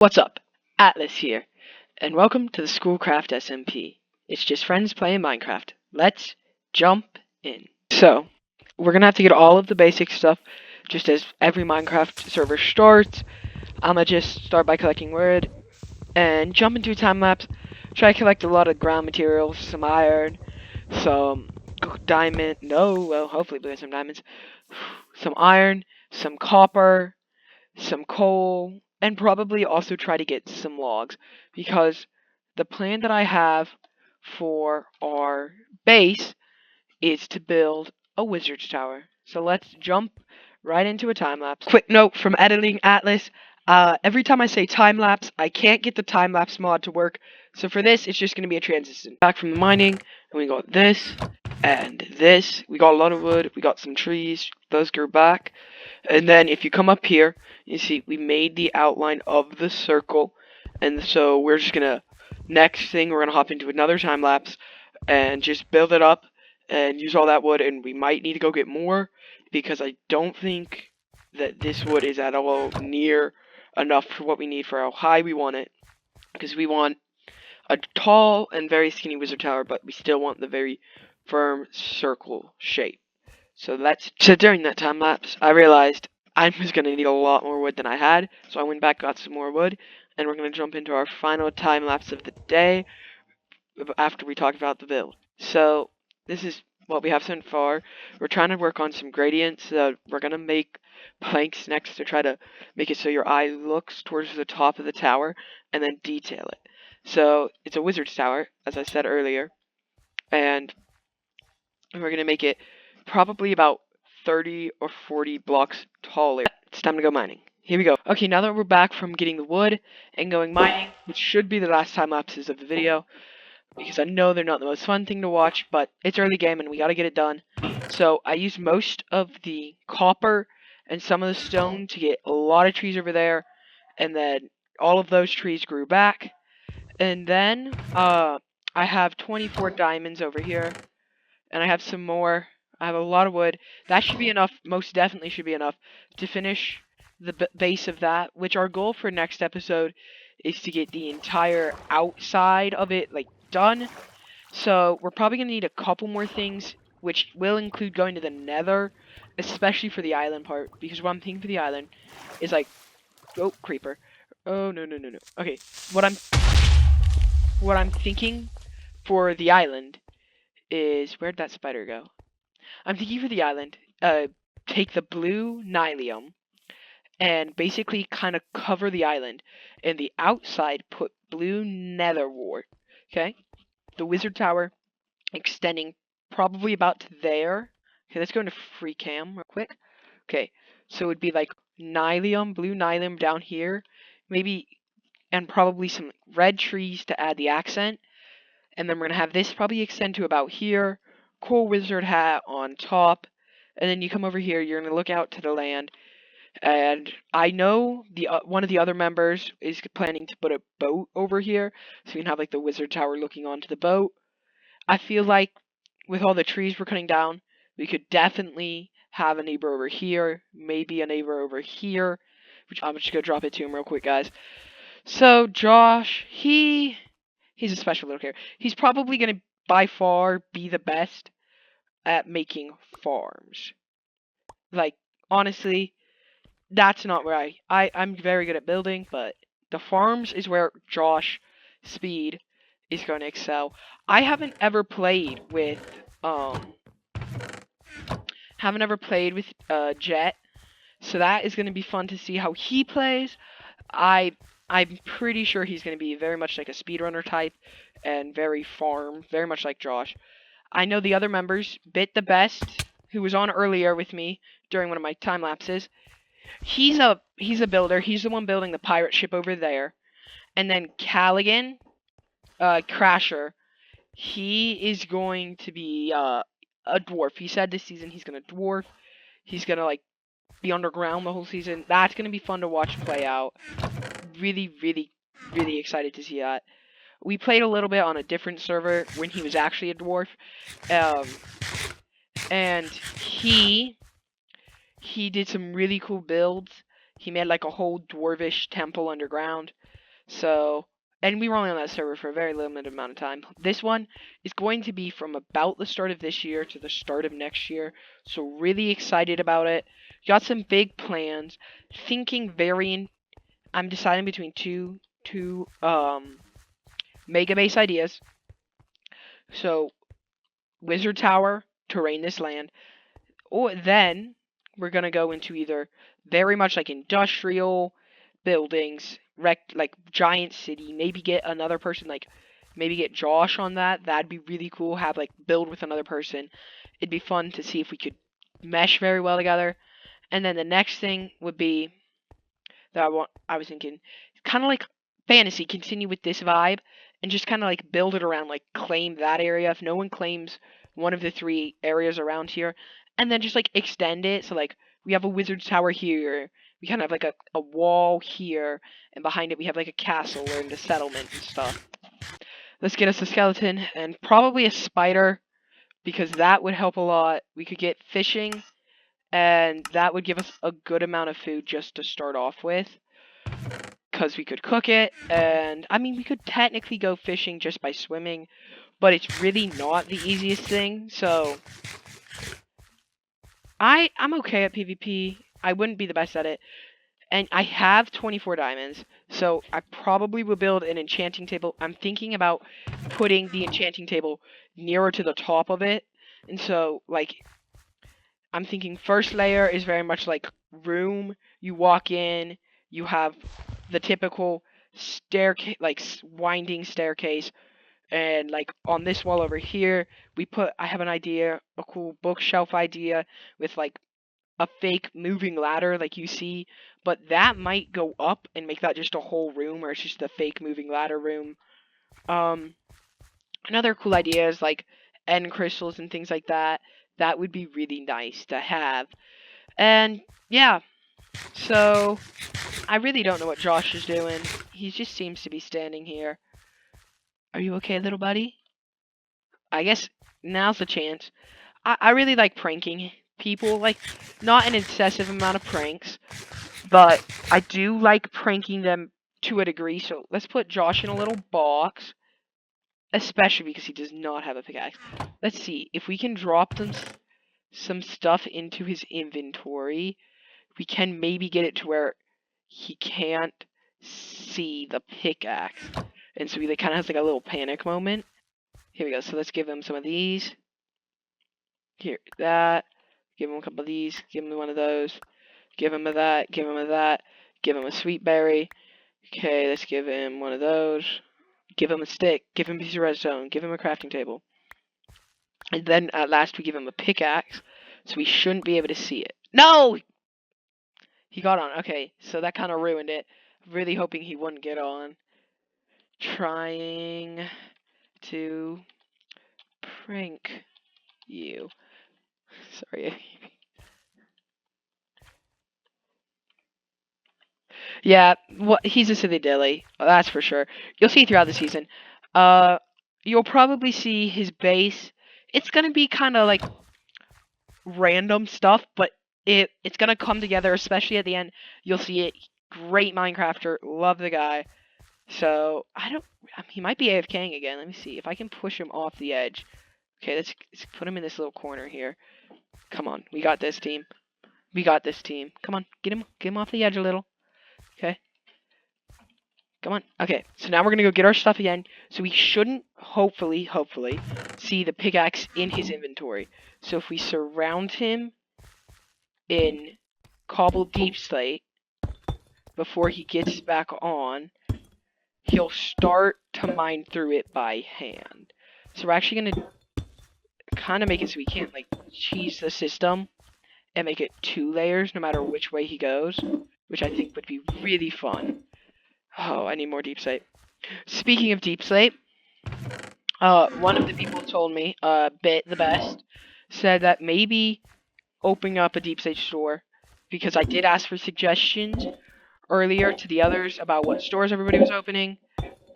What's up? Atlas here, and welcome to the SchoolCraft SMP. It's just friends playing Minecraft. Let's jump in. So, we're gonna have to get all of the basic stuff just as every Minecraft server starts. I'm gonna just start by collecting wood and jump into a time lapse. Try to collect a lot of ground materials, some iron, some diamond. No, well, hopefully we get some diamonds. Some iron, some copper, some coal, and probably also try to get some logs, because the plan that I have for our base is to build a wizard's tower. So let's jump right into a time lapse. Quick note from editing Atlas. Every time I say time lapse, I can't get the time lapse mod to work. So for this, it's just going to be a transition. Back from the mining, and we got this and this. We got a lot of wood. We got some trees. Those grew back. And then if you come up here, you see we made the outline of the circle. And so we're just going to, next thing, we're going to hop into another time lapse and just build it up and use all that wood. And we might need to go get more, because I don't think that this wood is at all near enough for what we need for how high we want it. Because we want a tall and very skinny wizard tower, but we still want the very firm circle shape. So during that time lapse, I realized I was going to need a lot more wood than I had, so I went back, got some more wood, and we're going to jump into our final time lapse of the day after we talk about the build. So this is what we have so far. We're trying to work on some gradients. So we're going to make planks next to try to make it so your eye looks towards the top of the tower, and then detail it. So it's a wizard's tower, as I said earlier, and we're going to make it probably about 30 or 40 blocks taller. It's time to go mining. Here we go. Okay, now that we're back from getting the wood and going mining, which should be the last time lapses of the video, because I know they're not the most fun thing to watch, but it's early game and we gotta get it done. So I used most of the copper and some of the stone to get a lot of trees over there, and then all of those trees grew back. And then I have 24 diamonds over here, and I have some more. I have a lot of wood. That should be enough, most definitely should be enough, to finish the base of that, which our goal for next episode is to get the entire outside of it, like, done. So we're probably going to need a couple more things, which will include going to the nether, especially for the island part, because what I'm thinking for the island is, like, oh, creeper. Oh, no, no, no, no. Okay, what I'm thinking for the island is, where'd that spider go? I'm thinking for the island, take the blue nylium and basically kind of cover the island, and the outside put blue nether wart. Okay, the wizard tower extending probably about to there. Okay, let's go into free cam real quick. Okay, so it would be like nylium, blue nylium down here, maybe, and probably some red trees to add the accent. And then we're gonna have this probably extend to about here. Cool wizard hat on top, and then you come over here. You're gonna look out to the land, and I know the one of the other members is planning to put a boat over here, so you can have like the wizard tower looking onto the boat. I feel like with all the trees we're cutting down, we could definitely have a neighbor over here, maybe a neighbor over here, which I'm just gonna drop it to him real quick, guys. So Josh, he's a special little character. He's probably going to, by far, be the best at making farms. Like, honestly, that's not where I'm very good at building, but the farms is where Josh Speed is going to excel. I um, haven't ever played with, Jet, so that is going to be fun to see how he plays. I'm pretty sure he's going to be very much like a speedrunner type and very farm, very much like Josh. I know the other members, Bit the Best, who was on earlier with me during one of my time lapses. He's a builder. He's the one building the pirate ship over there. And then Callaghan, Crasher, he is going to be a dwarf. He said this season he's going to dwarf. He's going to like be underground the whole season. That's going to be fun to watch play out. Really, really, really excited to see that. We played a little bit on a different server when he was actually a dwarf, and he did some really cool builds. He made like a whole dwarvish temple underground. So, and we were only on that server for a very limited amount of time. This one is going to be from about the start of this year to the start of next year. So really excited about it. Got some big plans. Thinking I'm deciding between two mega base ideas. So Wizard Tower to reign this land, or then we're gonna go into either very much like industrial buildings, like giant city. Maybe get another person, like maybe get Josh on that. That'd be really cool. Have like build with another person. It'd be fun to see if we could mesh very well together. And then the next thing would be that I was thinking, kind of like fantasy, continue with this vibe, and just kind of like build it around, like claim that area. If no one claims one of the three areas around here, and then just like extend it. So like we have a wizard's tower here, we kind of have like a wall here, and behind it we have like a castle or the settlement and stuff. Let's get us a skeleton and probably a spider because that would help a lot. We could get fishing, and that would give us a good amount of food just to start off with. Because we could cook it, and I mean, we could technically go fishing just by swimming, but it's really not the easiest thing, so I'm okay at PvP. I wouldn't be the best at it, and I have 24 diamonds, so I probably will build an enchanting table. I'm thinking about putting the enchanting table nearer to the top of it, and so, like, I'm thinking first layer is very much like room. You walk in, you have the typical staircase, like winding staircase, and like on this wall over here, I have an idea, a cool bookshelf idea with like a fake moving ladder like you see, but that might go up and make that just a whole room, or it's just a fake moving ladder room. Um, Another cool idea is like end crystals and things like that. That would be really nice to have. And yeah, so I really don't know what Josh is doing. He just seems to be standing here. Are you okay, little buddy? I guess now's the chance. I really like pranking people, like not an excessive amount of pranks, but I do like pranking them to a degree. So let's put Josh in a little box, especially because he does not have a pickaxe. Let's see if we can drop some stuff into his inventory. We can maybe get it to where he can't see the pickaxe. And so he like, kind of has like a little panic moment. Here we go. So let's give him some of these. Here, that. Give him a couple of these. Give him one of those. Give him a that. Give him a that. Give him a sweet berry. Okay, let's give him one of those. Give him a stick. Give him a piece of redstone. Give him a crafting table. And then at last we give him a pickaxe. So we shouldn't be able to see it. No! He got on. Okay, so that kind of ruined it. Really hoping he wouldn't get on. Trying to prank you. Sorry. Yeah, he's a silly dilly. That's for sure. You'll see throughout the season. Uh, you'll probably see his base. It's gonna be kind of like random stuff, but it's gonna come together, especially at the end. You'll see it. Great Minecrafter. Love the guy. So, he might be AFKing again. Let me see if I can push him off the edge. Okay, let's put him in this little corner here. Come on, we got this team. We got this team. Come on, get him off the edge a little. Okay. Come on. Okay, so now we're gonna go get our stuff again. So we shouldn't, hopefully, see the pickaxe in his inventory. So if we surround him in cobbled deep slate before he gets back on, he'll start to mine through it by hand. So we're actually gonna kind of make it so we can't like cheese the system and make it 2 layers no matter which way he goes, which I think would be really fun. Oh, I need more deep slate. Speaking of deep slate, one of the people told me, Bit the Best, said that maybe opening up a deep slate store, because I did ask for suggestions earlier to the others about what stores everybody was opening,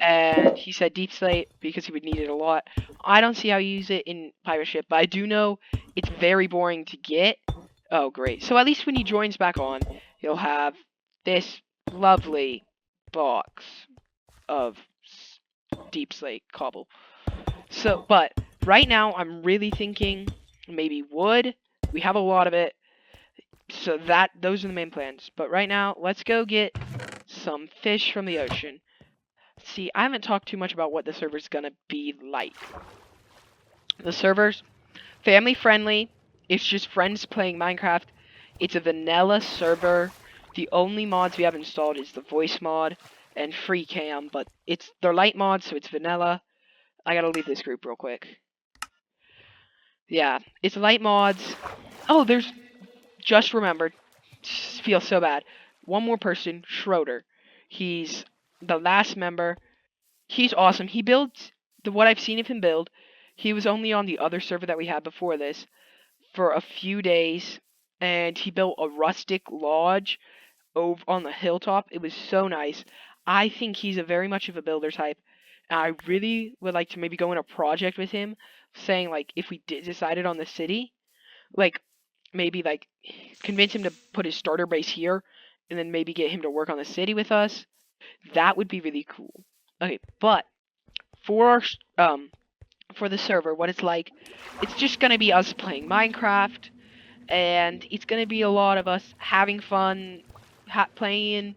and he said deep slate because he would need it a lot. I don't see how you use it in pirate ship, but I do know it's very boring to get. Oh, great. So at least when he joins back on, he'll have this lovely box. of deep slate cobble. So, but right now I'm really thinking maybe wood. We have a lot of it. So those are the main plans. But right now, let's go get some fish from the ocean. See, I haven't talked too much about what the server's gonna be like. The server's family friendly. It's just friends playing Minecraft. It's a vanilla server. The only mods we have installed is the voice mod and free cam, but they're light mods, so it's vanilla. I gotta leave this group real quick. Yeah, it's light mods. Oh, there's just remembered. Feel so bad. One more person, Schroeder. He's the last member. He's awesome. He builds what I've seen of him build. He was only on the other server that we had before this for a few days, and he built a rustic lodge over on the hilltop. It was so nice. I think he's a very much of a builder type. And I really would like to maybe go in a project with him, saying like if we decided on the city, like maybe like convince him to put his starter base here, and then maybe get him to work on the city with us. That would be really cool. Okay, but for our for the server, what it's like, it's just gonna be us playing Minecraft, and it's gonna be a lot of us having fun, playing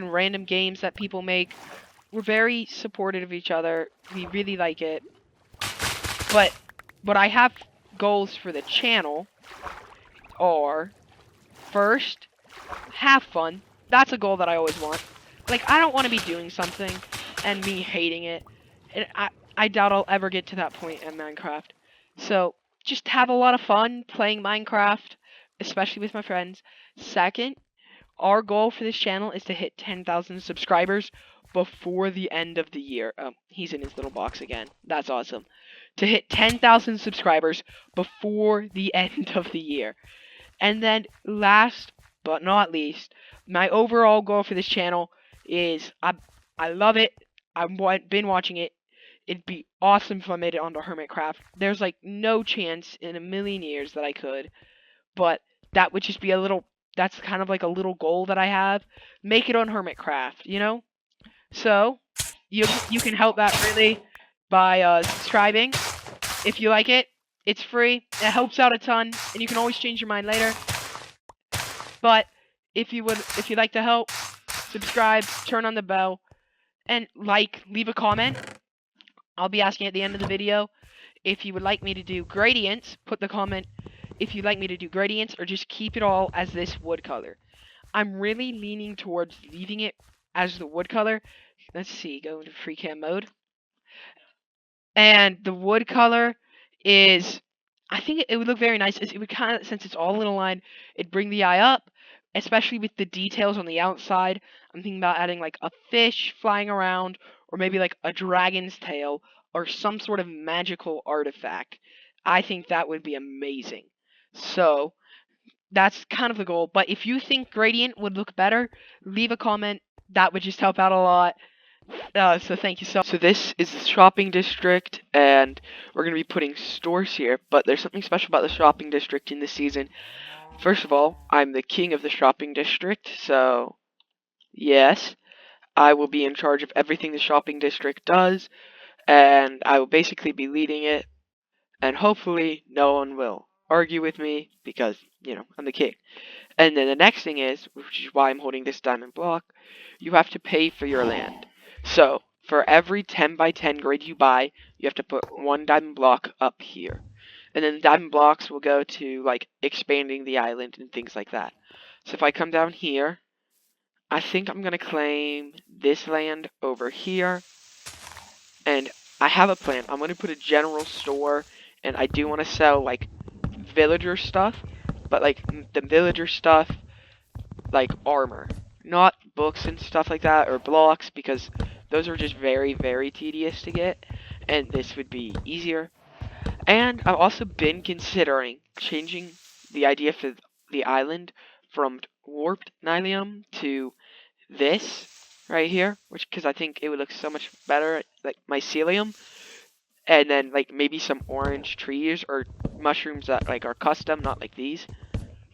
random games that people make. We're very supportive of each other. We really like it. But I have goals for the channel are first, have fun. That's a goal that I always want. Like, I don't want to be doing something and me hating it. And I doubt I'll ever get to that point in Minecraft. So, just have a lot of fun playing Minecraft, especially with my friends. Second, our goal for this channel is to hit 10,000 subscribers before the end of the year. Oh, he's in his little box again. That's awesome. To hit 10,000 subscribers before the end of the year. And then last but not least, my overall goal for this channel is I love it. I've been watching it. It'd be awesome if I made it onto Hermitcraft. There's like no chance in a million years that I could, but that would just be that's kind of like a little goal that I have. Make it on Hermitcraft, you know? So, you can help that really by subscribing. If you like it, it's free. It helps out a ton, and you can always change your mind later. But if you'd like to help, subscribe, turn on the bell, and leave a comment. I'll be asking at the end of the video if you would like me to do gradients. Put the comment if you'd like me to do gradients, or just keep it all as this wood color. I'm really leaning towards leaving it as the wood color. Let's see, go into free cam mode. And the wood color is, I think it would look very nice. It would kind of, since it's all in a line, it'd bring the eye up, especially with the details on the outside. I'm thinking about adding like a fish flying around, or maybe like a dragon's tail, or some sort of magical artifact. I think that would be amazing. So, that's kind of the goal. But if you think gradient would look better, leave a comment. That would just help out a lot. So thank you so much. So this is the shopping district, and we're going to be putting stores here, but there's something special about the shopping district in this season. First of all, I'm the king of the shopping district, so yes, I will be in charge of everything the shopping district does, and I will basically be leading it, and hopefully no one will argue with me, because, I'm the king. And then the next thing is, which is why I'm holding this diamond block, you have to pay for your land. So, for every 10 by 10 grid you buy, you have to put one diamond block up here. And then the diamond blocks will go to, like, expanding the island and things like that. So if I come down here, I think I'm going to claim this land over here. And I have a plan. I'm going to put a general store, and I do want to sell, like, villager stuff. But, like, the villager stuff, like, armor. Not books and stuff like that, or blocks, because those are just very, very tedious to get, and this would be easier. And I've also been considering changing the idea for the island from warped nylium to this right here, because I think it would look so much better, like mycelium, and then like maybe some orange trees or mushrooms that like are custom, not like these.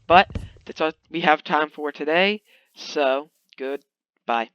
But that's all we have time for today. So, goodbye.